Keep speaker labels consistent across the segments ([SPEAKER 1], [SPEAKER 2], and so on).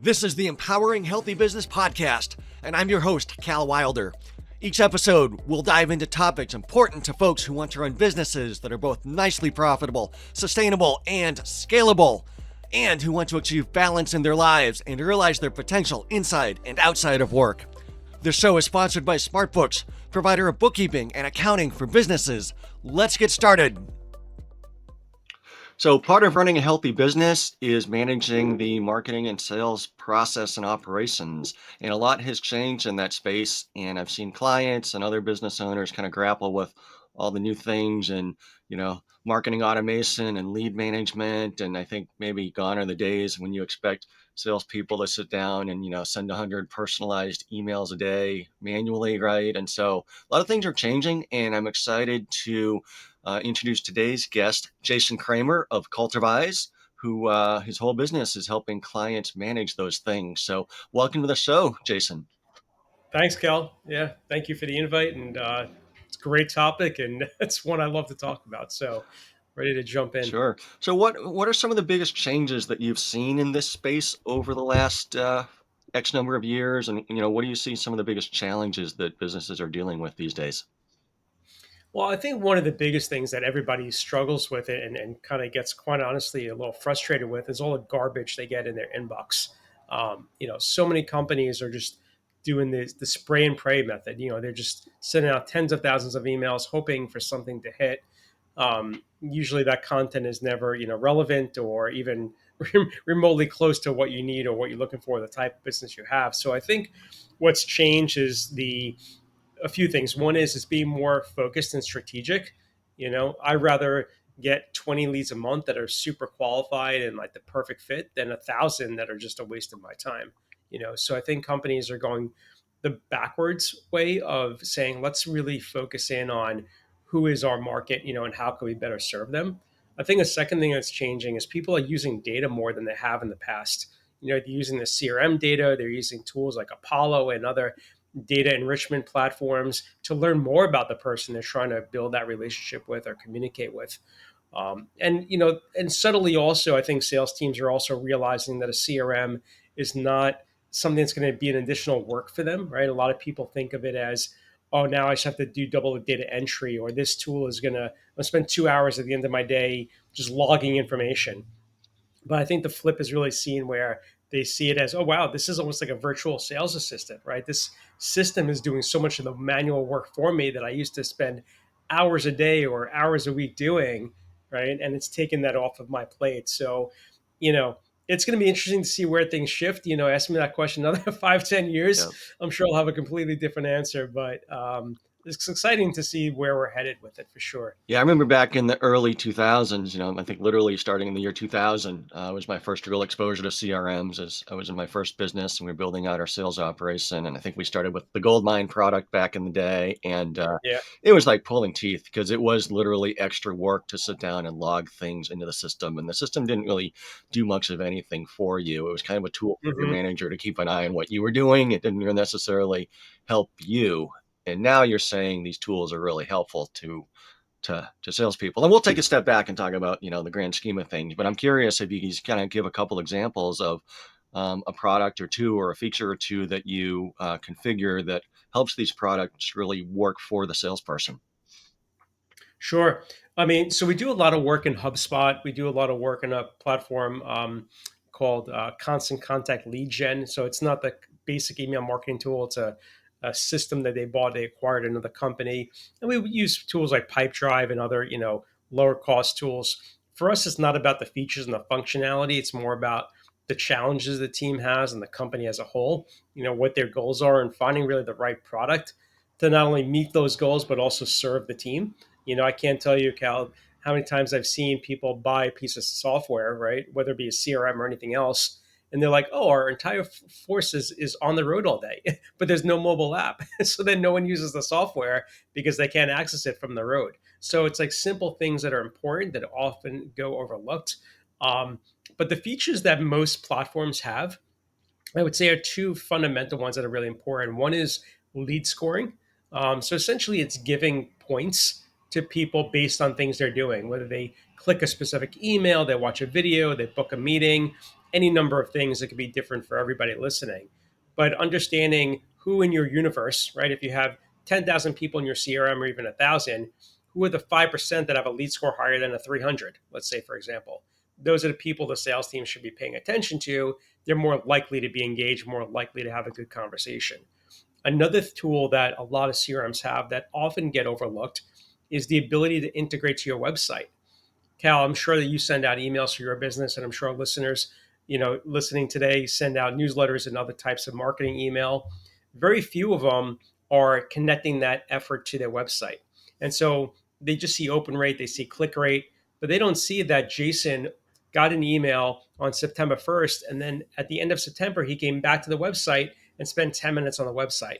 [SPEAKER 1] This is the Empowering Healthy Business Podcast, and I'm your host, Cal Wilder. Each episode, we'll dive into topics important to folks who want to run businesses that are both nicely profitable, sustainable, and scalable, and who want to achieve balance in their lives and realize their potential inside and outside of work. This show is sponsored by Smartbooks, provider of bookkeeping and accounting for businesses. Let's get started. So part of running a healthy business is managing the marketing and sales process and operations. And a lot has changed in that space. And I've seen clients and other business owners kind of grapple with all the new things and, marketing automation and lead management. And I think maybe gone are the days when you expect salespeople to sit down and, send 100 personalized emails a day manually, right? And so a lot of things are changing, and I'm excited to introduce today's guest, Jason Kramer of Cultivise, who his whole business is helping clients manage those things. So welcome to the show, Jason.
[SPEAKER 2] Thanks, Cal. Yeah, thank you for the invite, and it's a great topic, and it's one I love to talk about. So, ready to jump in.
[SPEAKER 1] Sure. So what are some of the biggest changes that you've seen in this space over the last X number of years? And, what do you see some of the biggest challenges that businesses are dealing with these days?
[SPEAKER 2] Well, I think one of the biggest things that everybody struggles with it and kind of gets, quite honestly, a little frustrated with is all the garbage they get in their inbox. So many companies are just doing the spray and pray method. They're just sending out tens of thousands of emails, hoping for something to hit. Usually, that content is never, relevant or even remotely close to what you need or what you're looking for, the type of business you have. So I think what's changed is a few things. One is it's being more focused and strategic. I'd rather get 20 leads a month that are super qualified and like the perfect fit than 1,000 that are just a waste of my time. So I think companies are going the backwards way of saying, let's really focus in on who is our market, and how can we better serve them. I think a second thing that's changing is people are using data more than they have in the past. They're using the CRM data, they're using tools like Apollo and other data enrichment platforms to learn more about the person they're trying to build that relationship with or communicate with. And subtly also, I think sales teams are also realizing that a CRM is not something that's going to be an additional work for them, right? A lot of people think of it as, oh, now I just have to do double the data entry, or this tool is going to, I'll spend 2 hours at the end of my day just logging information. But I think the flip is really seen where they see it as, oh, wow, this is almost like a virtual sales assistant, right? This system is doing so much of the manual work for me that I used to spend hours a day or hours a week doing, right? And it's taken that off of my plate. So, you know, it's going to be interesting to see where things shift. Ask me that question another 5, 10 years.
[SPEAKER 1] Yeah.
[SPEAKER 2] I'm sure I'll have a completely different answer, but it's exciting to see where we're headed with it for sure.
[SPEAKER 1] Yeah, I remember back in the early 2000s, I think literally starting in the year 2000 was my first real exposure to CRMs as I was in my first business and we were building out our sales operation. And I think we started with the gold mine product back in the day. And
[SPEAKER 2] Yeah.
[SPEAKER 1] it was like pulling teeth because it was literally extra work to sit down and log things into the system. And the system didn't really do much of anything for you. It was kind of a tool for your
[SPEAKER 2] Hmm.
[SPEAKER 1] manager to keep an eye on what you were doing. It didn't necessarily help you. And now you're saying these tools are really helpful to salespeople. And we'll take a step back and talk about, the grand scheme of things. But I'm curious if you can just kind of give a couple examples of a product or two or a feature or two that you configure that helps these products really work for the salesperson.
[SPEAKER 2] Sure. I mean, so we do a lot of work in HubSpot. We do a lot of work in a platform called Constant Contact Lead Gen. So it's not the basic email marketing tool. It's a system that they bought. They acquired another company, and we use tools like Pipedrive and other lower cost tools. For us, it's not about the features and the functionality. It's more about the challenges the team has and the company as a whole. What their goals are and finding really the right product to not only meet those goals but also serve the team. I can't tell you, Cal, how many times I've seen people buy a piece of software, right, whether it be a CRM or anything else, and they're like, "Oh, our entire force is on the road all day, but there's no mobile app." So then no one uses the software because they can't access it from the road. So it's like simple things that are important that often go overlooked. But the features that most platforms have, I would say, are two fundamental ones that are really important. One is lead scoring. So essentially, it's giving points to people based on things they're doing, whether they click a specific email, they watch a video, they book a meeting. any number of things that could be different for everybody listening. But understanding who in your universe, right? If you have 10,000 people in your CRM or even 1,000, who are the 5% that have a lead score higher than a 300, let's say, for example? Those are the people the sales team should be paying attention to. They're more likely to be engaged, more likely to have a good conversation. Another tool that a lot of CRMs have that often get overlooked is the ability to integrate to your website. Cal, I'm sure that you send out emails for your business, and I'm sure listeners, listening today send out newsletters and other types of marketing email. Very few of them are connecting that effort to their website. And so they just see open rate, they see click rate, but they don't see that Jason got an email on September 1st. And then at the end of September, he came back to the website and spent 10 minutes on the website.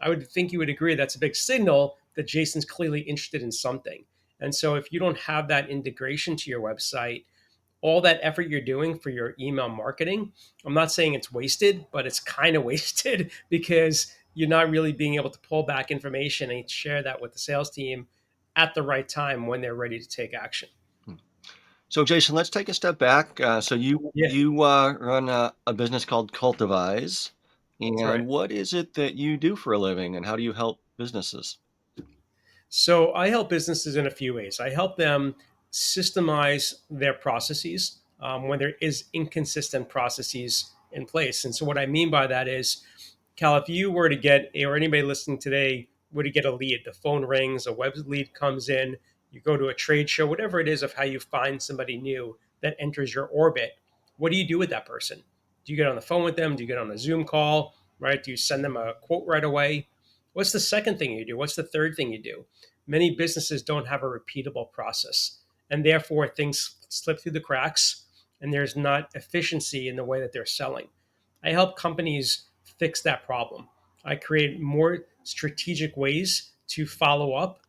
[SPEAKER 2] I would think you would agree that's a big signal that Jason's clearly interested in something. And so if you don't have that integration to your website, all that effort you're doing for your email marketing, I'm not saying it's wasted, but it's kind of wasted because you're not really being able to pull back information and share that with the sales team at the right time when they're ready to take action.
[SPEAKER 1] Hmm. So, Jason, let's take a step back. So,
[SPEAKER 2] Yeah,
[SPEAKER 1] you run a business called Cultivize,
[SPEAKER 2] that's right.
[SPEAKER 1] and what is it that you do for a living, and how do you help businesses?
[SPEAKER 2] So I help businesses in a few ways. I help them systemize their processes when there is inconsistent processes in place. And so what I mean by that is, Cal, if you were to get, or anybody listening today were to get a lead, the phone rings, a web lead comes in, you go to a trade show, whatever it is of how you find somebody new that enters your orbit, what do you do with that person? Do you get on the phone with them? Do you get on a Zoom call? Right? Do you send them a quote right away? What's the second thing you do? What's the third thing you do? Many businesses don't have a repeatable process, and therefore things slip through the cracks, and there's not efficiency in the way that they're selling. I help companies fix that problem. I create more strategic ways to follow up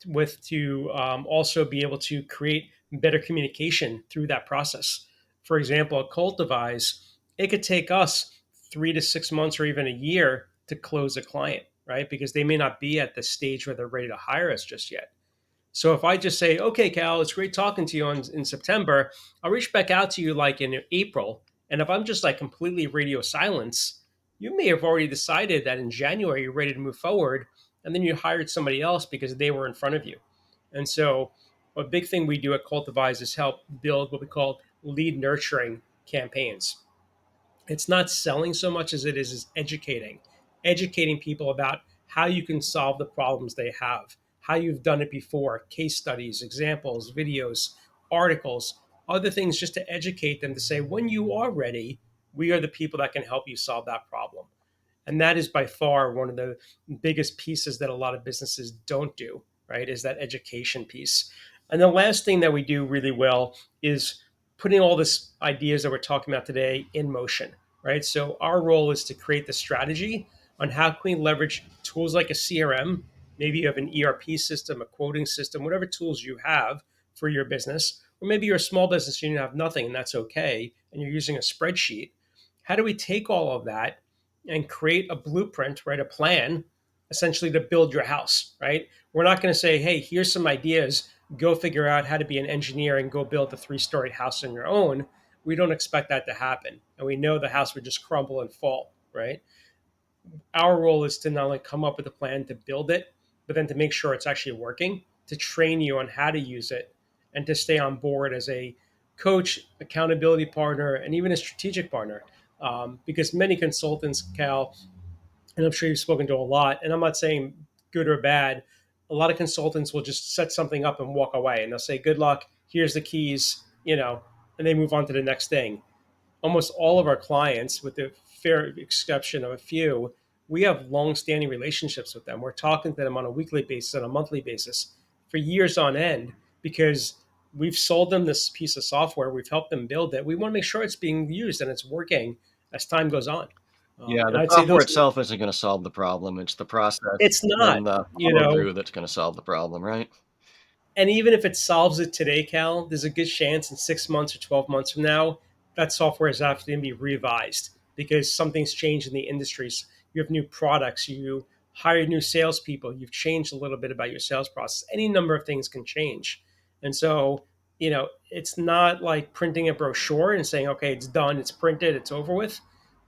[SPEAKER 2] with, to also be able to create better communication through that process. For example, at Cultivize, it could take us 3 to 6 months or even a year to close a client, right? Because they may not be at the stage where they're ready to hire us just yet. So if I just say, okay, Cal, it's great talking to you in September, I'll reach back out to you like in April. And if I'm just like completely radio silence, you may have already decided that in January you're ready to move forward. And then you hired somebody else because they were in front of you. And so a big thing we do at Cultivize is help build what we call lead nurturing campaigns. It's not selling so much as it is educating people about how you can solve the problems they have, how you've done it before, case studies, examples, videos, articles, other things, just to educate them to say, when you are ready, we are the people that can help you solve that problem. And that is by far one of the biggest pieces that a lot of businesses don't do, right? Is that education piece. And the last thing that we do really well is putting all this ideas that we're talking about today in motion, right? So our role is to create the strategy on how can we leverage tools like a CRM. Maybe you have an ERP system, a quoting system, whatever tools you have for your business, or maybe you're a small business and you have nothing, and that's okay, and you're using a spreadsheet. How do we take all of that and create a blueprint, right? A plan essentially to build your house, right? We're not going to say, hey, here's some ideas, go figure out how to be an engineer and go build a 3 story house on your own. We don't expect that to happen. And we know the house would just crumble and fall, right? Our role is to not only come up with a plan to build it, but then to make sure it's actually working, to train you on how to use it, and to stay on board as a coach, accountability partner, and even a strategic partner. Because many consultants, Cal, and I'm sure you've spoken to a lot, and I'm not saying good or bad, a lot of consultants will just set something up and walk away, and they'll say, good luck, here's the keys, and they move on to the next thing. Almost all of our clients, with the fair exception of a few, we have long-standing relationships with them. We're talking to them on a weekly basis, on a monthly basis, for years on end, because we've sold them this piece of software, we've helped them build it. We want to make sure it's being used and it's working as time goes on.
[SPEAKER 1] Yeah,
[SPEAKER 2] And
[SPEAKER 1] the
[SPEAKER 2] I'd say
[SPEAKER 1] software
[SPEAKER 2] those.
[SPEAKER 1] itself isn't going to solve the problem. It's the process
[SPEAKER 2] It's not,
[SPEAKER 1] and the
[SPEAKER 2] you
[SPEAKER 1] follow
[SPEAKER 2] know,
[SPEAKER 1] through that's going to solve the problem, right?
[SPEAKER 2] and even if it solves it today, Cal, there's a good chance in 6 months or 12 months from now, that software is actually going to be revised because something's changed in the industries. You have new products, you hire new salespeople, you've changed a little bit about your sales process. Any number of things can change. And so it's not like printing a brochure and saying, okay, it's done, it's printed, it's over with.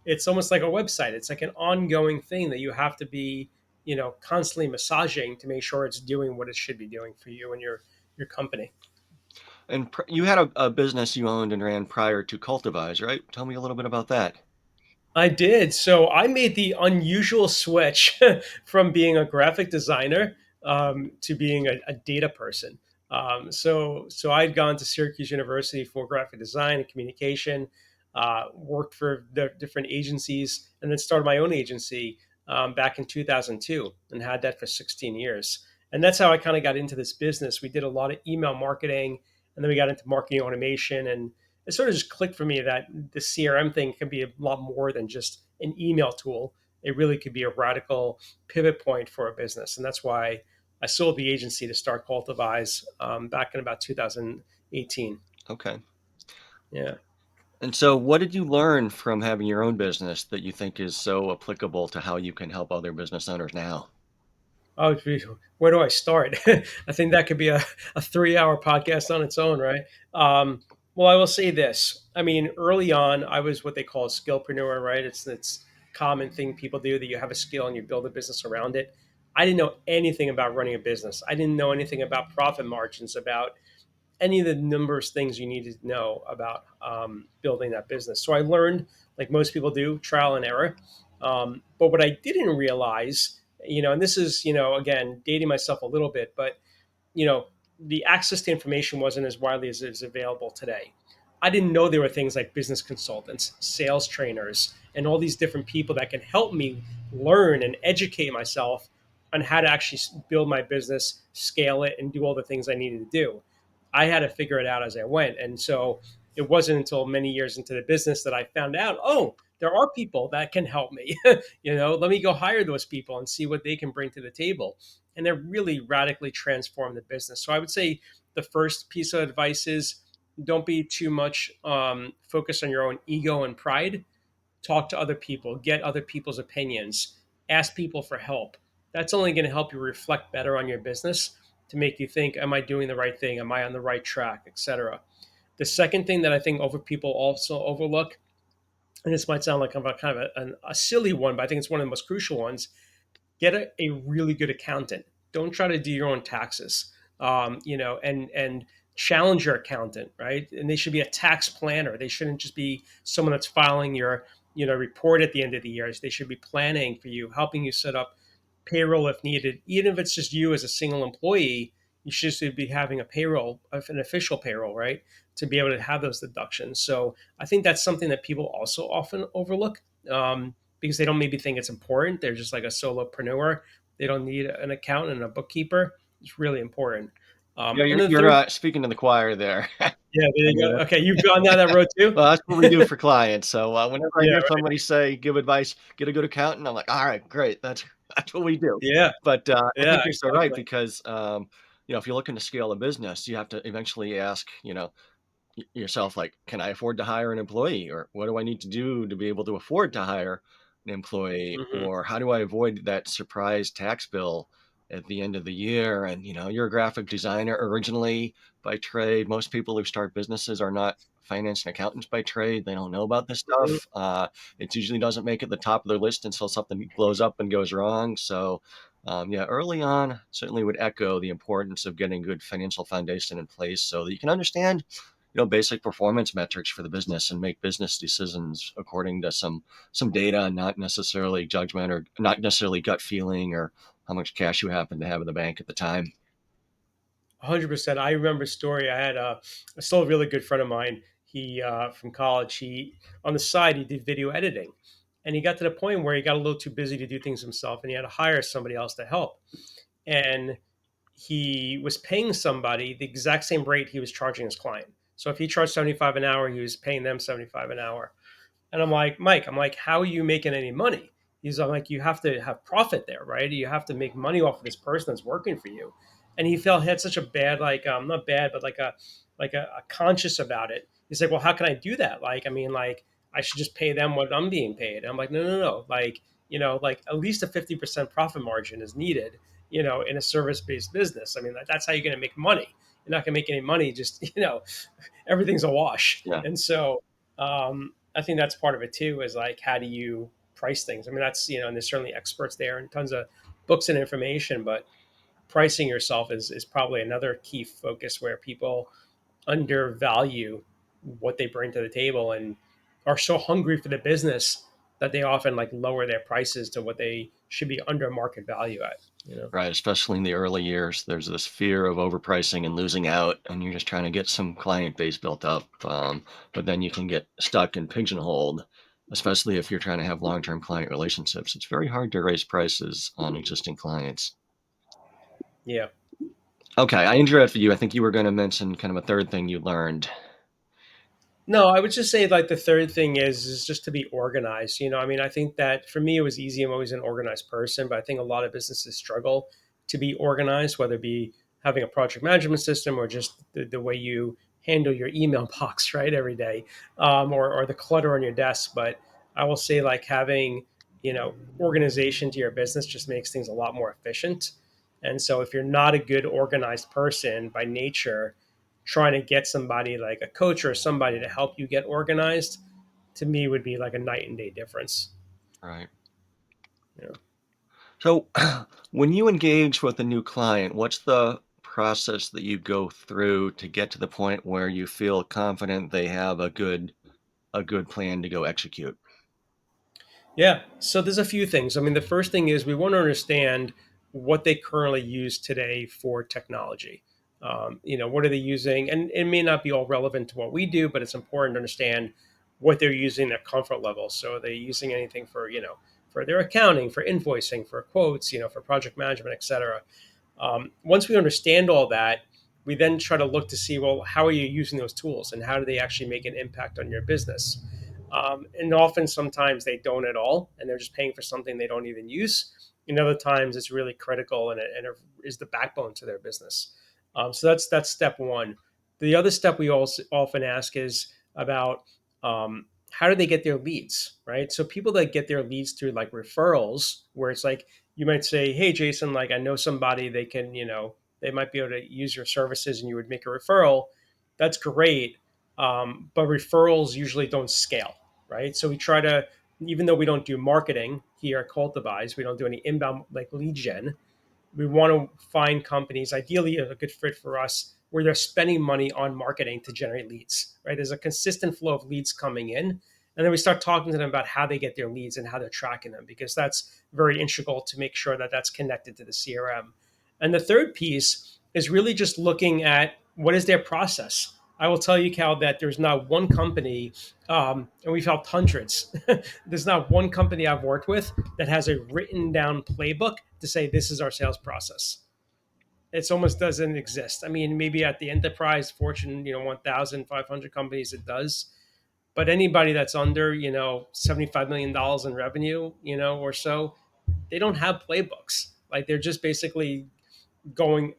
[SPEAKER 2] It's almost like a website. It's like an ongoing thing that you have to be, constantly massaging to make sure it's doing what it should be doing for you and your company.
[SPEAKER 1] And you had a business you owned and ran prior to Cultivize, right? Tell me a little bit about that.
[SPEAKER 2] I did. So I made the unusual switch from being a graphic designer to being a data person. So I'd gone to Syracuse University for graphic design and communication, worked for the different agencies, and then started my own agency back in 2002 and had that for 16 years. And that's how I kind of got into this business. We did a lot of email marketing, and then we got into marketing automation, and it sort of just clicked for me that the CRM thing can be a lot more than just an email tool. It really could be a radical pivot point for a business. And that's why I sold the agency to start Cultivize back in about 2018.
[SPEAKER 1] Okay.
[SPEAKER 2] Yeah.
[SPEAKER 1] And so what did you learn from having your own business that you think is so applicable to how you can help other business owners now?
[SPEAKER 2] Oh, geez, where do I start? I think that could be a 3 hour podcast on its own, right? Well, I will say this. I mean, early on, I was what they call a skillpreneur, right? It's common thing people do that you have a skill and you build a business around it. I didn't know anything about running a business. I didn't know anything about profit margins, about any of the numbers things you needed to know about building that business. So I learned, like most people do, trial and error. But what I didn't realize, and this is, again, dating myself a little bit, but you know, the access to information wasn't as widely as is available today. I didn't know there were things like business consultants, sales trainers, and all these different people that can help me learn and educate myself on how to actually build my business, scale it, and do all the things I needed to do. I had to figure it out as I went. And so it wasn't until many years into the business that I found out, oh, there are people that can help me. Let me go hire those people and see what they can bring to the table. And they're really radically transformed the business. So I would say the first piece of advice is don't be too much focused on your own ego and pride. Talk to other people, get other people's opinions, ask people for help. That's only going to help you reflect better on your business to make you think, am I doing the right thing? Am I on the right track, etc. The second thing that I think over people also overlook, and this might sound like kind of a silly one, but I think it's one of the most crucial ones, get a really good accountant. Don't try to do your own taxes. And challenge your accountant, right? And they should be a tax planner. They shouldn't just be someone that's filing your report at the end of the year. They should be planning for you, helping you set up payroll if needed. Even if it's just you as a single employee, you should be having a payroll, an official payroll, right? To be able to have those deductions. So I think that's something that people also often overlook. Because they don't maybe think it's important. They're just like a solopreneur. They don't need an accountant and a bookkeeper. It's really important.
[SPEAKER 1] Yeah,
[SPEAKER 2] And
[SPEAKER 1] you're
[SPEAKER 2] the
[SPEAKER 1] you're,
[SPEAKER 2] third,
[SPEAKER 1] speaking to the choir there.
[SPEAKER 2] yeah, there
[SPEAKER 1] I
[SPEAKER 2] you
[SPEAKER 1] mean,
[SPEAKER 2] go. Okay, you've gone down that road too.
[SPEAKER 1] well, that's what we do for clients. So, whenever I
[SPEAKER 2] Yeah,
[SPEAKER 1] hear
[SPEAKER 2] right.
[SPEAKER 1] somebody say, "Give advice, get a good accountant," I'm like, "All right, great. That's that's what we do."
[SPEAKER 2] Yeah,
[SPEAKER 1] But, I
[SPEAKER 2] yeah,
[SPEAKER 1] think you're so right
[SPEAKER 2] exactly.
[SPEAKER 1] because, if you're looking to scale a business, you have to eventually ask, yourself like, can I afford to hire an employee, or what do I need to do to be able to afford to hire an employee,
[SPEAKER 2] Hmm.
[SPEAKER 1] or how do I avoid that surprise tax bill at the end of the year? And you're a graphic designer originally by trade. Most people who start businesses are not finance and accountants by trade. They don't know about this
[SPEAKER 2] Hmm.
[SPEAKER 1] stuff. It usually doesn't make it the top of their list until something blows up and goes wrong. So yeah, early on, certainly would echo the importance of getting good financial foundation in place so that you can understand basic performance metrics for the business and make business decisions according to some data and not necessarily judgment or not necessarily gut feeling or how much cash you happen to have in the bank at the time.
[SPEAKER 2] 100%. I remember a story. I had still a really good friend of mine. He from college. He on the side he did video editing, and he got to the point where he got a little too busy to do things himself, and he had to hire somebody else to help. And he was paying somebody the exact same rate he was charging his client. So if he charged 75 an hour, he was paying them 75 an hour. And I'm like, Mike, I'm like, how are you making any money? I'm like, you have to have profit there, right? You have to make money off of this person that's working for you. And he felt had such a bad, like, not bad, but like a conscious about it. He's like, well, how can I do that? Like, I mean, like, I should just pay them what I'm being paid. And I'm like, no, no, no. Like, like at least a 50% profit margin is needed, in a service based business. I mean, that's how you're going to make money. you're not going to make any money. Just everything's a wash.
[SPEAKER 1] Yeah.
[SPEAKER 2] And so I think that's part of it too. Is like how do you price things? I mean, that's and there's certainly experts there and tons of books and information, but pricing yourself is probably another key focus where people undervalue what they bring to the table and are so hungry for the business that they often like lower their prices to what they should be under market value at.
[SPEAKER 1] Right, especially in the early years, there's this fear of overpricing and losing out, and you're just trying to get some client base built up. But then you can get stuck and pigeonholed, especially if you're trying to have long-term client relationships. It's very hard to raise prices on existing clients.
[SPEAKER 2] Yeah.
[SPEAKER 1] Okay, I interrupted you. I think you were going to mention kind of a third thing you learned.
[SPEAKER 2] No, I would just say like the third thing is just to be organized. I mean, I think that for me it was easy. I'm always an organized person, but I think a lot of businesses struggle to be organized, whether it be having a project management system or just the way you handle your email box right every day, or the clutter on your desk. But I will say like having organization to your business just makes things a lot more efficient. And so if you're not a good organized person by nature, trying to get somebody like a coach or somebody to help you get organized to me would be like a night and day difference.
[SPEAKER 1] Right.
[SPEAKER 2] you know
[SPEAKER 1] So, when you engage with a new client, what's the process that you go through to get to the point where you feel confident they have a good plan to go execute?
[SPEAKER 2] Yeah. So there's a few things. I mean, the first thing is we want to understand what they currently use today for technology. What are they using? And it may not be all relevant to what we do, but it's important to understand what they're using, their comfort level. So are they using anything for their accounting, for invoicing, for quotes, for project management, et cetera. Once we understand all that, we then try to look to see, well, how are you using those tools and how do they actually make an impact on your business? And often, sometimes they don't at all, and they're just paying for something they don't even use. And other times, it's really critical and it is the backbone to their business. So that's step one. The other step we also often ask is about how do they get their leads, right? So people that get their leads through like referrals, where it's like you might say, "Hey, Jason, like I know somebody they can, they might be able to use your services," and you would make a referral. That's great, but referrals usually don't scale, right? So we try to, even though we don't do marketing here at Cultivize, we don't do any inbound like lead gen. We want to find companies, ideally a good fit for us, where they're spending money on marketing to generate leads, right? There's a consistent flow of leads coming in. And then we start talking to them about how they get their leads and how they're tracking them, because that's very integral to make sure that that's connected to the CRM. And the third piece is really just looking at what is their process. I will tell you, Cal, that there's not one company, and we've helped hundreds. There's not one company I've worked with that has a written down playbook to say this is our sales process. It almost doesn't exist. I mean, maybe at the enterprise Fortune, 1,500 companies it does, but anybody that's under, $75 million in revenue, or so, they don't have playbooks. Like they're just basically going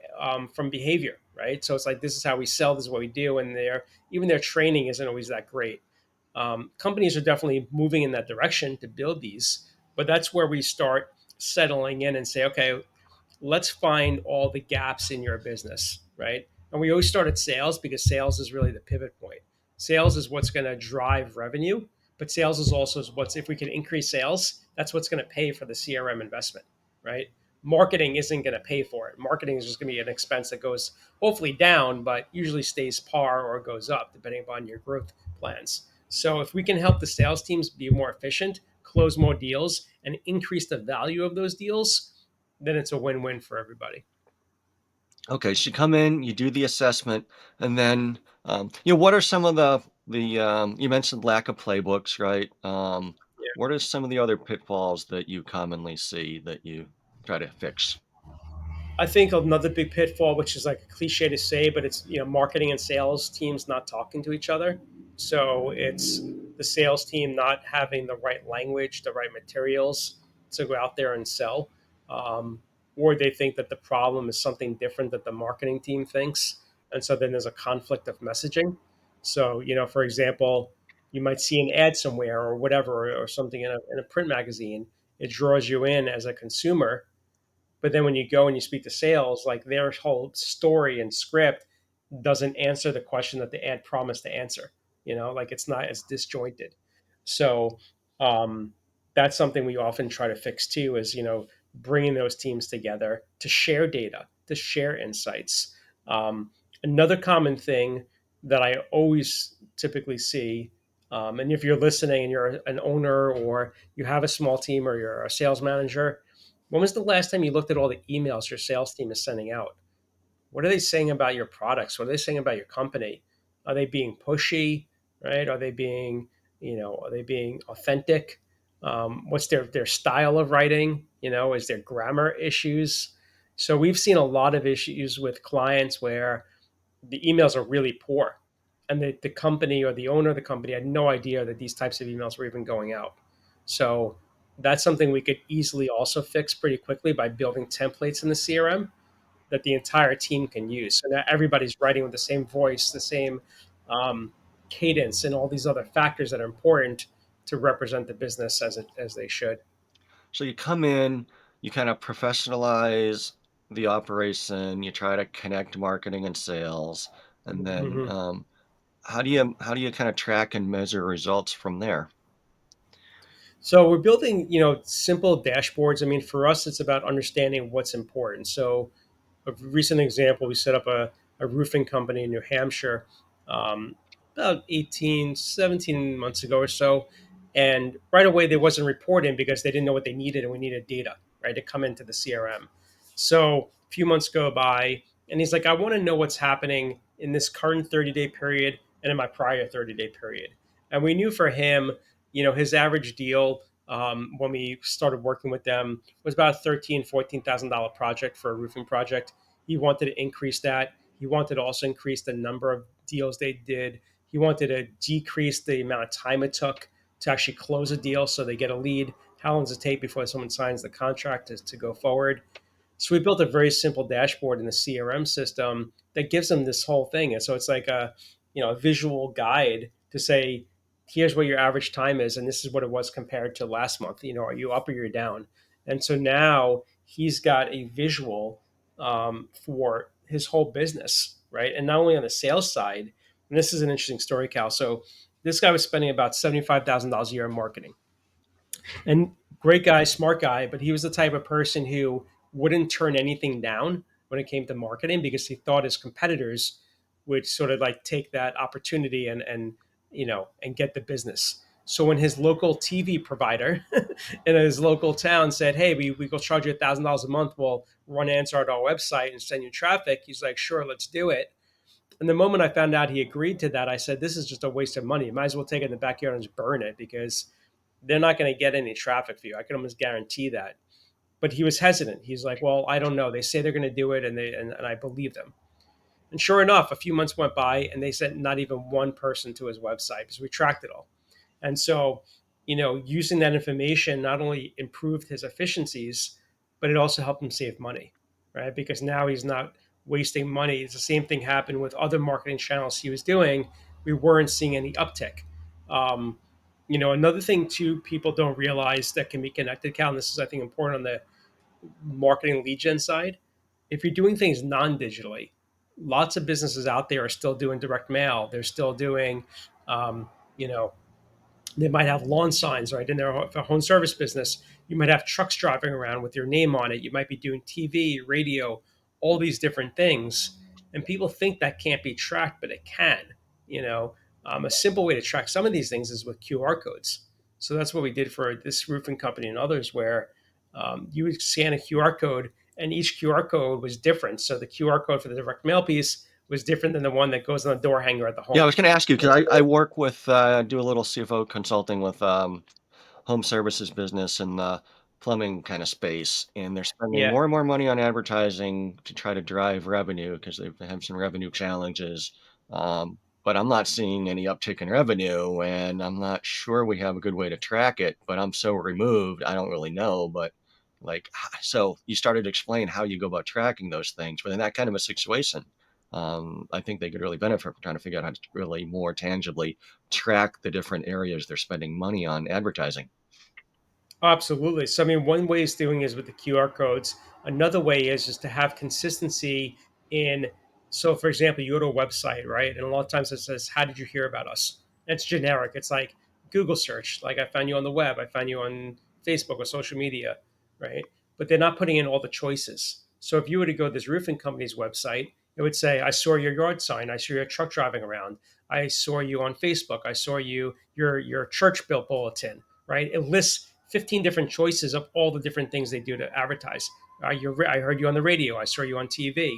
[SPEAKER 2] from behavior, right? So it's like this is how we sell, this is what we do, and their training isn't always that great. Companies are definitely moving in that direction to build these, but that's where we start settling in and say, okay, let's find all the gaps in your business, right? And we always start at sales because sales is really the pivot point. Sales is what's going to drive revenue, but sales is also what's, if we can increase sales, that's what's going to pay for the CRM investment, right? Marketing isn't going to pay for it. Marketing is just going to be an expense that goes hopefully down, but usually stays par or goes up depending upon your growth plans. So if we can help the sales teams be more efficient, close more deals, and increase the value of those deals, then it's a win-win for everybody.
[SPEAKER 1] Okay, so you come in, you do the assessment, and then, what are some of you mentioned lack of playbooks, right? What are some of the other pitfalls that you commonly see that you try to fix?
[SPEAKER 2] I think another big pitfall, which is like a cliche to say, but it's marketing and sales teams not talking to each other. So it's the sales team not having the right language, the right materials to go out there and sell, or they think that the problem is something different that the marketing team thinks, and so then there's a conflict of messaging. So for example, you might see an ad somewhere or whatever, or something in a print magazine. It draws you in as a consumer, but then when you go and you speak to sales, like their whole story and script doesn't answer the question that the ad promised to answer. Like it's not as disjointed. So um, that's something we often try to fix too. Is bringing those teams together to share data, to share insights. Um, Another common thing that I always typically see, and if you're listening and you're an owner or you have a small team or you're a sales manager, when was the last time you looked at all the emails your sales team is sending out? What are they saying about your products? What are they saying about your company? Are they being pushy, right? Are they being authentic? What's their style of writing? Is there grammar issues? So we've seen a lot of issues with clients where the emails are really poor, and the company or the owner of the company had no idea that these types of emails were even going out. So that's something we could easily also fix pretty quickly by building templates in the CRM that the entire team can use. So now everybody's writing with the same voice, the same um, cadence, and all these other factors that are important to represent the business as they should.
[SPEAKER 1] So you come in, you kind of professionalize the operation, you try to connect marketing and sales, and then
[SPEAKER 2] Mhm.
[SPEAKER 1] how do you kind of track and measure results from there?
[SPEAKER 2] So we're building, simple dashboards. I mean, for us, it's about understanding what's important. So a recent example, we set up a roofing company in New Hampshire about 18, 17 months ago or so. And right away, they wasn't reporting because they didn't know what they needed, and we needed data, right, to come into the CRM. So a few months go by, and he's like, I want to know what's happening in this current 30-day period and in my prior 30-day period. And we knew for him, his average deal when we started working with them was about a $14,000 project for a roofing project. He wanted to increase that. He wanted to also increase the number of deals they did. He wanted to decrease the amount of time it took to actually close a deal so they get a lead. How long does it take before someone signs the contract to go forward? So we built a very simple dashboard in the CRM system that gives them this whole thing. And so it's like a visual guide to say, here's what your average time is, and this is what it was compared to last month. Are you up or you're down? And so now he's got a visual for his whole business, right? And not only on the sales side, and this is an interesting story, Cal. So this guy was spending about $75,000 a year in marketing, and great guy, smart guy, but he was the type of person who wouldn't turn anything down when it came to marketing because he thought his competitors would sort of like take that opportunity and get the business. So when his local TV provider in his local town said, "Hey, we go charge you $1,000 a month. We'll run ads on our website and send you traffic," he's like, "Sure, let's do it." And the moment I found out he agreed to that, I said, "This is just a waste of money. You might as well take it in the backyard and just burn it because they're not going to get any traffic for you. I can almost guarantee that." But he was hesitant. He's like, "Well, I don't know. They say they're going to do it, and I believe them." And sure enough, a few months went by, and they sent not even one person to his website because we tracked it all. And so, using that information not only improved his efficiencies, but it also helped him save money, right? Because now he's not wasting money. It's the same thing happened with other marketing channels he was doing. We weren't seeing any uptick. Um, Another thing too, people don't realize that can be connected, Cal, and this is, I think, important on the marketing lead gen side. If you're doing things non-digitally, lots of businesses out there are still doing direct mail. They're still doing, um, you know, they might have lawn signs, right? In their home service business, you might have trucks driving around with your name on it. You might be doing TV, radio, all these different things. And people think that can't be tracked, but it can. A simple way to track some of these things is with QR codes. So that's what we did for this roofing company and others, where you would scan a QR code, and each QR code was different. So the QR code for the direct mail piece was different than the one that goes on the door hanger at the
[SPEAKER 1] Yeah, I
[SPEAKER 2] home.
[SPEAKER 1] was gonna ask you
[SPEAKER 2] And
[SPEAKER 1] because I
[SPEAKER 2] so,
[SPEAKER 1] work with, do a little CFO consulting with, home services business in the plumbing kind of space, and they're spending
[SPEAKER 2] yeah,
[SPEAKER 1] more and more money on advertising to try to drive revenue because they have some revenue challenges. But I'm not seeing any uptick in revenue, and I'm not sure we have a good way to track it. But I'm so removed, I don't really know. But so you started to explain how you go about tracking those things. But in that kind of a situation, I think they could really benefit from trying to figure out how to really more tangibly track the different areas they're spending money on advertising.
[SPEAKER 2] absolutely. So, I mean, one way is doing is with the QR codes. Another way is just to have consistency in. So, for example, you go to a website, right? And a lot of times it says, "How did you hear about us?" And it's generic. It's like Google search, like I found you on the web, I found you on Facebook or social media, right? But they're not putting in all the choices. So, if you were to go to this roofing company's website, it would say, "I saw your yard sign. I saw your truck driving around. I saw you on Facebook. I saw your church bill bulletin." Right? It lists 15 different choices of all the different things they do to advertise. I heard you on the radio. I saw you on TV.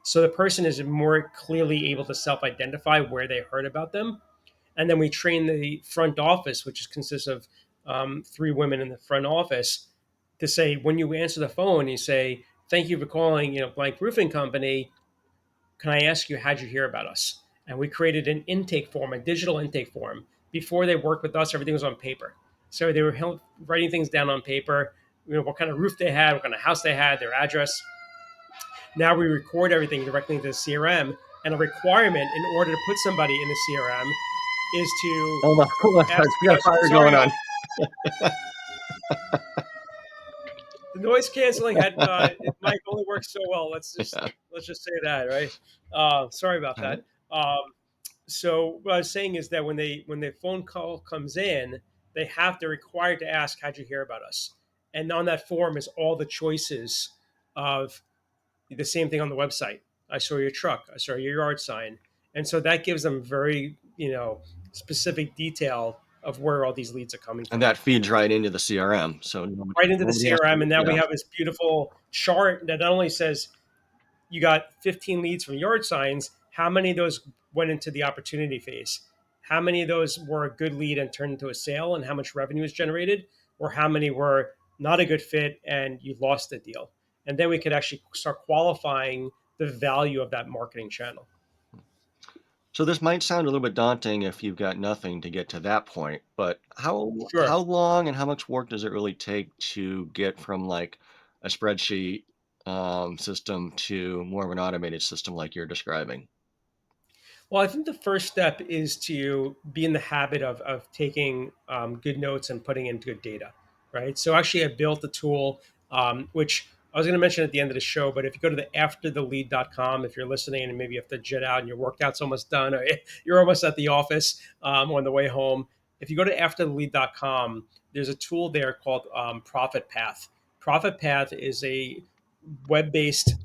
[SPEAKER 2] So the person is more clearly able to self identify where they heard about them. And then we train the front office, which consists of three women in the front office, to say, when you answer the phone, you say, "Thank you for calling, blank roofing company. Can I ask you, how'd you hear about us?" And we created an intake form, a digital intake form. Before they worked with us, everything was on paper. So they were writing things down on paper, what kind of roof they had, what kind of house they had, their address. Now we record everything directly into the CRM, and a requirement in order to put somebody in the CRM is to
[SPEAKER 1] Hold on,
[SPEAKER 2] ask
[SPEAKER 1] sorry,
[SPEAKER 2] the
[SPEAKER 1] we got a
[SPEAKER 2] question.
[SPEAKER 1] fire
[SPEAKER 2] Sorry,
[SPEAKER 1] going on.
[SPEAKER 2] the noise canceling mic only works so well. Let's just say that, right? Sorry about
[SPEAKER 1] All right.
[SPEAKER 2] that. So what I was saying is that when the phone call comes in, they have to required to ask, "How'd you hear about us?" And on that form is all the choices of the same thing on the website. "I saw your truck. I saw your yard sign." And so that gives them very, specific detail of where all these leads are coming
[SPEAKER 1] And
[SPEAKER 2] from.
[SPEAKER 1] that feeds right into the CRM, so nobody
[SPEAKER 2] Right into the
[SPEAKER 1] nobody has to
[SPEAKER 2] CRM. And now we
[SPEAKER 1] yeah.
[SPEAKER 2] have this beautiful chart that not only says you got 15 leads from yard signs, how many of those went into the opportunity phase? How many of those were a good lead and turned into a sale, and how much revenue is generated? Or how many were not a good fit and you lost the deal? And then we could actually start qualifying the value of that marketing channel.
[SPEAKER 1] So this might sound a little bit daunting if you've got nothing to get to that point, but how
[SPEAKER 2] Sure.
[SPEAKER 1] long and how much work does it really take to get from, like, a spreadsheet, system to more of an automated system like you're describing?
[SPEAKER 2] Well, I think the first step is to be in the habit of taking good notes and putting in good data, right? So actually, I built a tool, which I was going to mention at the end of the show, but if you go to the afterthelead.com, if you're listening and maybe you have to jet out and your workout's almost done or you're almost at the office on the way home, if you go to afterthelead.com, there's a tool there called Profit Path. Profit Path is a web-based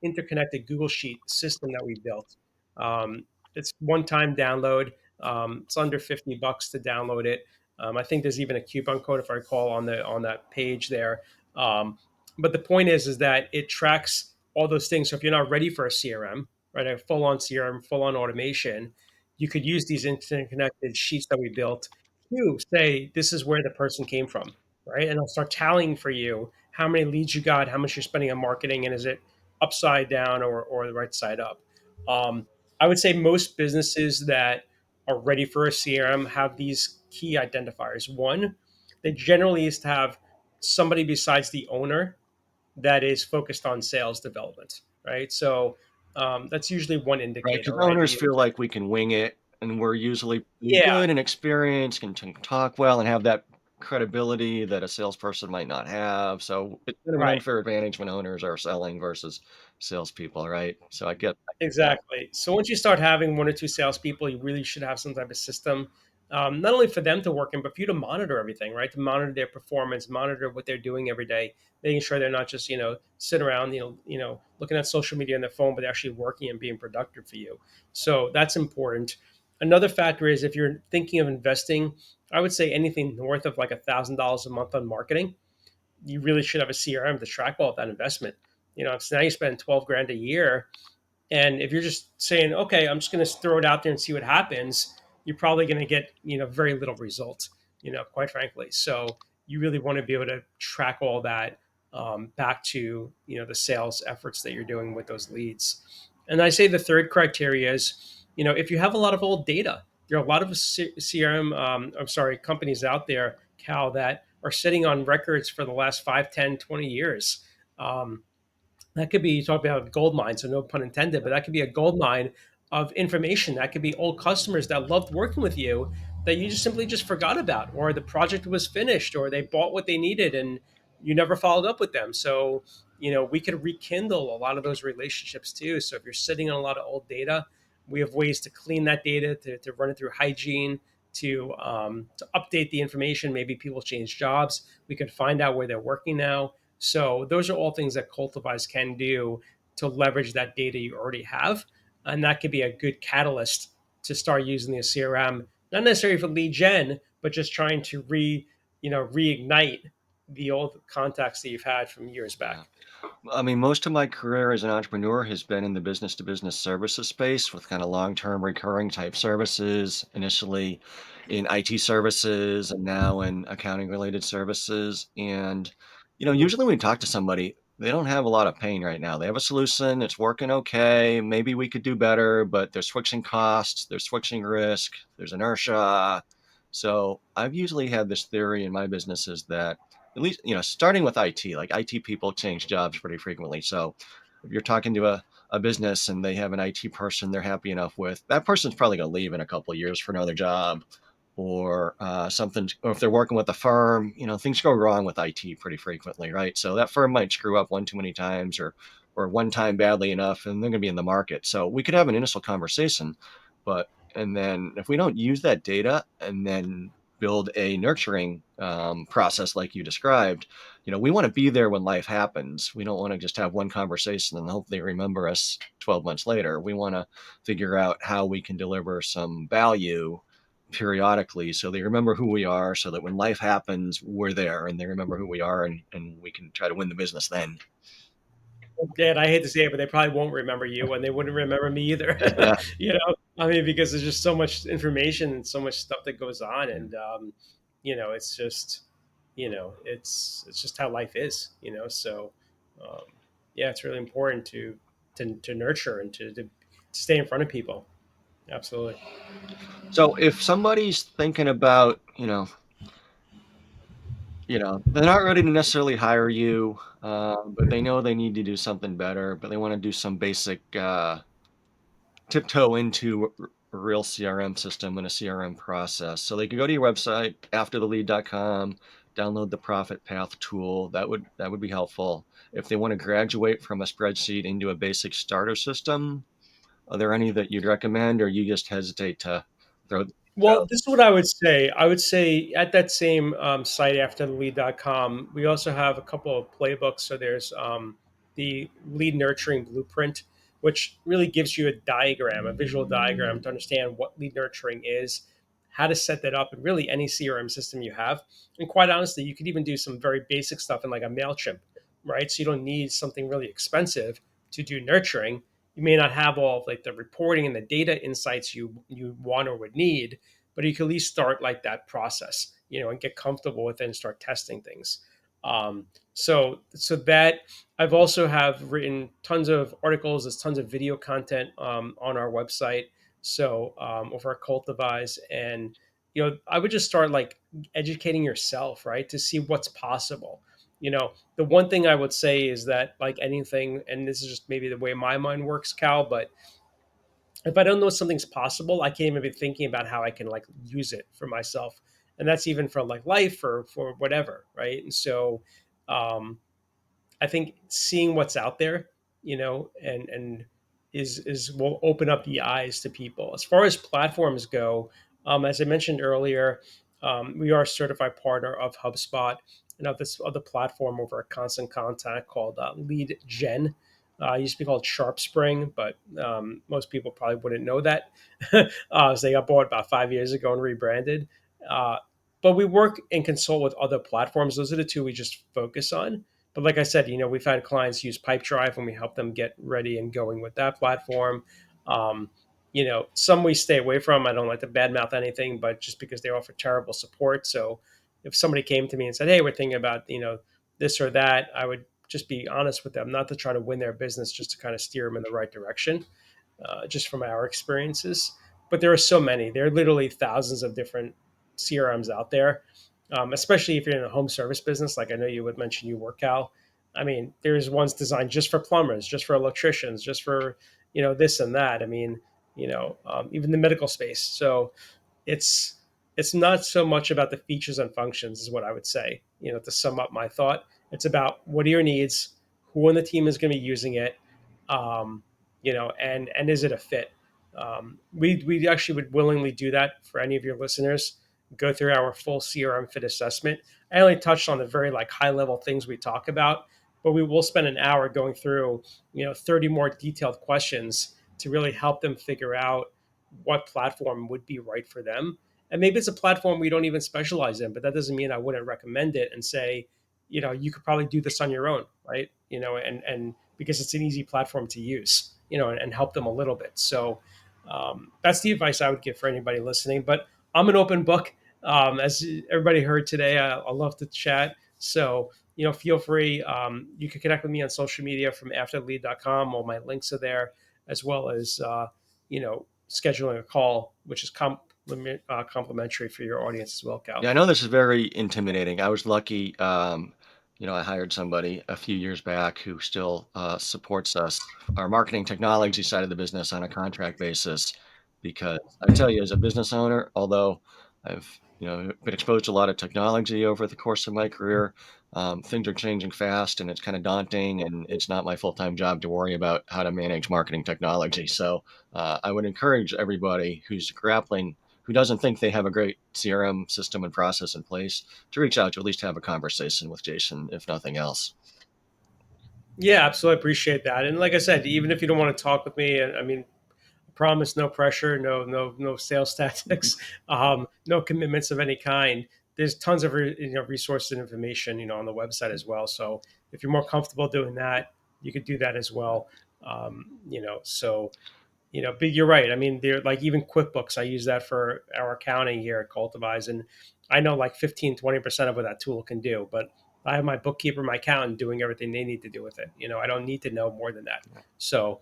[SPEAKER 2] interconnected Google Sheet system that we built. Um, it's one-time download. It's under $50 to download it. I think there's even a coupon code, if I recall, on that page there. Um, but the point is that it tracks all those things. So if you're not ready for a CRM, right, a full-on CRM, full-on automation, you could use these interconnected sheets that we built to say this is where the person came from, right? And I'll start tallying for you how many leads you got, how much you're spending on marketing, and is it upside down or the right side up. Um, I would say most businesses that are ready for a CRM have these key identifiers. One, they generally used to have somebody besides the owner that is focused on sales development, right? So that's usually one
[SPEAKER 1] Right,
[SPEAKER 2] indicator,
[SPEAKER 1] because
[SPEAKER 2] right?
[SPEAKER 1] owners feel like we can wing it, and we're usually pretty
[SPEAKER 2] Yeah,
[SPEAKER 1] good and experienced, can talk well and have that credibility that a salesperson might not have, so it's kind of an
[SPEAKER 2] right.
[SPEAKER 1] unfair advantage when owners are selling versus salespeople, right? So I get that.
[SPEAKER 2] Exactly. So once you start having one or two salespeople, you really should have some type of system, not only for them to work in, but for you to monitor everything, right? To monitor their performance, monitor what they're doing every day, making sure they're not just sitting around, looking at social media on their phone, but they're actually working and being productive for you. So that's important. Another factor is if you're thinking of investing, I would say anything north of like $1,000 a month on marketing, you really should have a CRM to track all of that investment. If now you spend 12 grand a year, and if you're just saying, "Okay, I'm just going to throw it out there and see what happens," you're probably going to get, very little result, quite frankly. So you really want to be able to track all that back to, the sales efforts that you're doing with those leads. And I say the third criteria is, if you have a lot of old data, there are a lot of CRM, I'm sorry, companies out there, Cal, that are sitting on records for the last 5, 10, 20 years. Um, that could be, you talk about gold mine, so no pun intended, but that could be a gold mine of information. That could be old customers that loved working with you that you just simply just forgot about, or the project was finished, or they bought what they needed and you never followed up with them. So we could rekindle a lot of those relationships too. So if you're sitting on a lot of old data, we have ways to clean that data, to run it through hygiene, to update the information. Maybe people change jobs. We could find out where they're working now. So those are all things that Cultivize can do to leverage that data you already have, and that could be a good catalyst to start using the CRM, not necessarily for lead gen, but just trying to reignite the old contacts that you've had from years
[SPEAKER 1] Yeah.
[SPEAKER 2] back.
[SPEAKER 1] I mean, most of my career as an entrepreneur has been in the business to business services space with kind of long-term recurring type services, initially in IT services and now in accounting related services. And,
[SPEAKER 2] Mhm.
[SPEAKER 1] usually when we talk to somebody, they don't have a lot of pain right now. They have a solution, it's working okay. Maybe we could do better, but there's switching costs, there's switching risk, there's inertia. So I've usually had this theory in my businesses that at least, starting with IT, like IT people change jobs pretty frequently. So if you're talking to a business and they have an IT person they're happy enough with, that person's probably going to leave in a couple of years for another job or something. Or if they're working with a firm, things go wrong with IT pretty frequently, right? So that firm might screw up one too many times or one time badly enough, and they're going to be in the market. So we could have an initial conversation, but and then if we don't use that data and then build a nurturing process like you described, we want to be there when life happens. We don't want to just have one conversation and hope they remember us 12 months later. We want to figure out how we can deliver some value periodically so they remember who we are so that when life happens, we're there and they remember who we are and we can try to win the business then.
[SPEAKER 2] And I hate to say it, but they probably won't remember you, and they wouldn't remember me either.
[SPEAKER 1] Yeah.
[SPEAKER 2] I mean, because there's just so much information and so much stuff that goes on, and it's just, it's just how life is. So um, yeah, it's really important to nurture and to stay in front of people. Absolutely.
[SPEAKER 1] So if somebody's thinking about, they're not ready to necessarily hire you, but they know they need to do something better, but they want to do some basic tiptoe into a real CRM system and a CRM process. So they can go to your website, afterthelead.com, download the Profit Path tool. That would be helpful. If they want to graduate from a spreadsheet into a basic starter system, are there any that you'd recommend, or you just hesitate to throw?
[SPEAKER 2] Well, this is what I would say. I would say at that same site, afterthelead.com, we also have a couple of playbooks. So there's the lead nurturing blueprint, which really gives you a diagram, a visual diagram to understand what lead nurturing is, how to set that up in really any CRM system you have. And quite honestly, you could even do some very basic stuff in like a MailChimp, right? So you don't need something really expensive to do nurturing. You may not have all of like the reporting and the data insights you want or would need, but you can at least start like that process, and get comfortable with it and start testing things. So that I've also have written tons of articles. There's tons of video content on our website. So over at Cultivize, and I would just start like educating yourself, right, to see what's possible. The one thing I would say is that like anything, and this is just maybe the way my mind works, Cal, but if I don't know something's possible, I can't even be thinking about how I can like use it for myself. And that's even for like life or for whatever, right? And so um, I think seeing what's out there, and is will open up the eyes to people. As far as platforms go, as I mentioned earlier, we are a certified partner of HubSpot and of this other platform over at Constant Contact called Lead Gen. It used to be called Sharp Spring, but most people probably wouldn't know that. So they got bought about 5 years ago and rebranded. Uh, but we work and consult with other platforms. Those are the two we just focus on. But like I said, we've had clients use Pipedrive and we help them get ready and going with that platform. Some we stay away from. I don't like to badmouth anything, but just because they offer terrible support. So if somebody came to me and said, "Hey, we're thinking about this or that," I would just be honest with them, not to try to win their business, just to kind of steer them in the right direction, just from our experiences. But there are so many. There are literally thousands of different CRMs out there, especially if you're in a home service business. Like I know you would mention you work, Cal. I mean, there's ones designed just for plumbers, just for electricians, just for this and that. I mean, even the medical space. So it's it's not so much about the features and functions, is what I would say. To sum up my thought, it's about what are your needs, who on the team is going to be using it, and is it a fit? We actually would willingly do that for any of your listeners. Go through our full CRM fit assessment. I only touched on the very like high level things we talk about, but we will spend an hour going through 30 more detailed questions to really help them figure out what platform would be right for them. And maybe it's a platform we don't even specialize in, but that doesn't mean I wouldn't recommend it and say, you could probably do this on your own, right? And because it's an easy platform to use, and help them a little bit. So that's the advice I would give for anybody listening. But I'm an open book. As everybody heard today, I love to chat. So, feel free. You can connect with me on social media from afterlead.com. All my links are there, as well as, scheduling a call, which is complimentary for your audience as well, Cal.
[SPEAKER 1] Yeah, I know this is very intimidating. I was lucky, I hired somebody a few years back who still supports us, our marketing technology side of the business on a contract basis. Because I tell you, as a business owner, although I've been exposed to a lot of technology over the course of my career, things are changing fast, and it's kind of daunting. And it's not my full time job to worry about how to manage marketing technology. So I would encourage everybody who's grappling who doesn't think they have a great CRM system and process in place to reach out to at least have a conversation with Jason, if nothing else.
[SPEAKER 2] Yeah, absolutely appreciate that. And like I said, even if you don't want to talk with me, I mean, promise, no pressure, no sales tactics, no commitments of any kind. There's tons of resources and information on the website as well. So if you're more comfortable doing that, you could do that as well. So but you're right. I mean, they're like even QuickBooks. I use that for our accounting here at Cultivize, and I know like 15-20% of what that tool can do. But I have my bookkeeper, my accountant doing everything they need to do with it. I don't need to know more than that. So,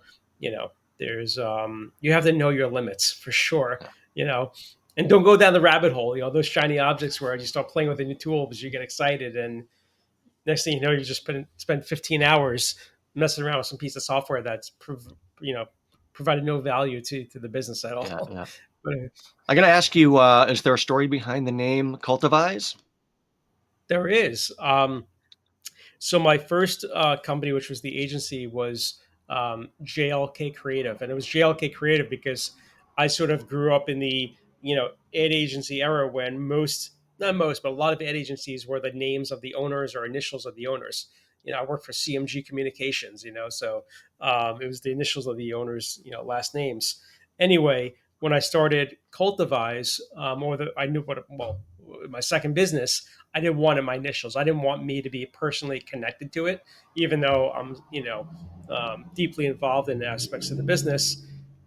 [SPEAKER 2] there's you have to know your limits for sure. You know, and don't go down the rabbit hole. Those shiny objects where you start playing with a new tool because you get excited, and next thing you know, you just spend 15 hours messing around with some piece of software that's you know provided no value to the business at
[SPEAKER 1] Yeah,
[SPEAKER 2] all.
[SPEAKER 1] yeah.
[SPEAKER 2] But
[SPEAKER 1] I got to ask you, is there a story behind the name Cultivize?
[SPEAKER 2] there is. So my first company, which was the agency, was JLK Creative, and it was JLK Creative because I sort of grew up in the ad agency era when not most, but a lot of ad agencies were the names of the owners or initials of the owners. I worked for CMG Communications, so it was the initials of the owners, last names. Anyway, when I started Cultivize, I knew my second business, I didn't want it my initials. I didn't want me to be personally connected to it, even though I'm, deeply involved in aspects of the business.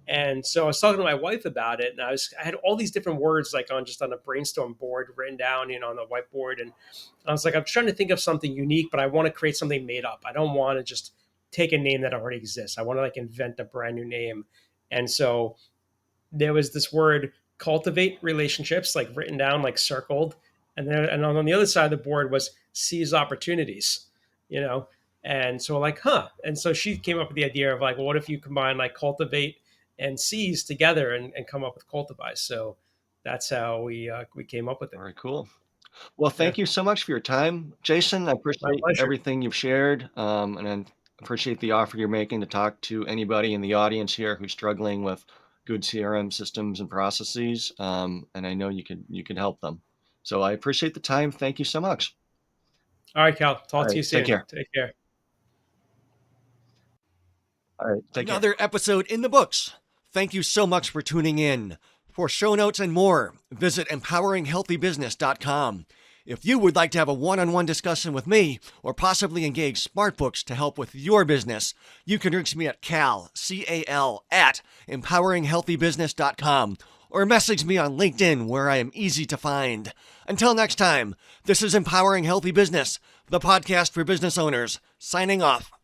[SPEAKER 2] And so I was talking to my wife about it, and I had all these different words like on a brainstorm board written down, on the whiteboard. And I was like, I'm trying to think of something unique, but I want to create something made up. I don't want to just take a name that already exists. I want to like invent a brand new name. And so there was this word cultivate relationships, like written down, like circled. And on the other side of the board was seize opportunities, you know? And so like, huh. And so she came up with the idea of like, well, what if you combine like cultivate and seize together and come up with cultivize? So that's how we came up with it.
[SPEAKER 1] Very cool. Well,
[SPEAKER 2] Yeah.
[SPEAKER 1] thank you so much for your time, Jason. I
[SPEAKER 2] My
[SPEAKER 1] appreciate
[SPEAKER 2] pleasure.
[SPEAKER 1] everything you've shared, and I appreciate the offer you're making to talk to anybody in the audience here who's struggling with good CRM systems and processes. And I know you could help them. So I appreciate the time. Thank you so much.
[SPEAKER 2] All right, Cal.
[SPEAKER 1] All
[SPEAKER 2] Talk to
[SPEAKER 1] right,
[SPEAKER 2] you
[SPEAKER 1] take
[SPEAKER 2] soon.
[SPEAKER 1] care.
[SPEAKER 2] Take care.
[SPEAKER 1] All right, take care.
[SPEAKER 3] Another episode in the books. Thank you so much for tuning in. For show notes and more, visit empoweringhealthybusiness.com. If you would like to have a one-on-one discussion with me or possibly engage smartbooks to help with your business, you can reach me at C-A-L, at empoweringhealthybusiness.com or message me on LinkedIn where I am easy to find. Until next time, this is Empowering Healthy Business, the podcast for business owners, signing off.